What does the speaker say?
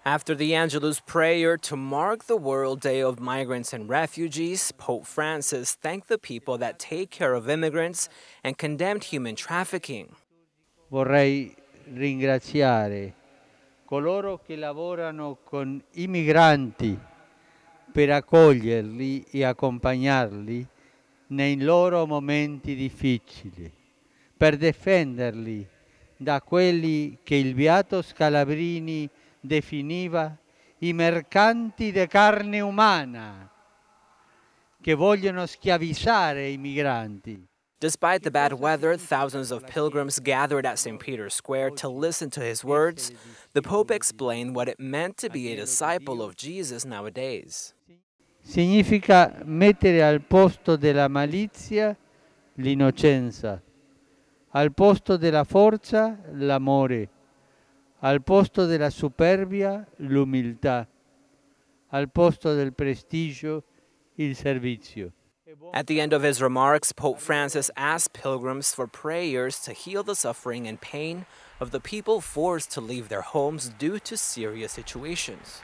After the Angelus prayer to mark the World Day of Migrants and Refugees, Pope Francis thanked the people that take care of immigrants and condemned human trafficking. Vorrei ringraziare coloro che lavorano con i migranti per accoglierli e accompagnarli nei loro momenti difficili, per difenderli da quelli che il beato Scalabrini definiva i mercanti di carne umana, che vogliono schiavizzare i migranti. Despite the bad weather, thousands of pilgrims gathered at St. Peter's Square to listen to his words. The Pope explained what it meant to be a disciple of Jesus nowadays. Significa mettere al posto della malizia l'innocenza, al posto della forza l'amore, al posto della superbia l'umiltà, al posto del prestigio il servizio. At the end of his remarks, Pope Francis asked pilgrims for prayers to heal the suffering and pain of the people forced to leave their homes due to serious situations.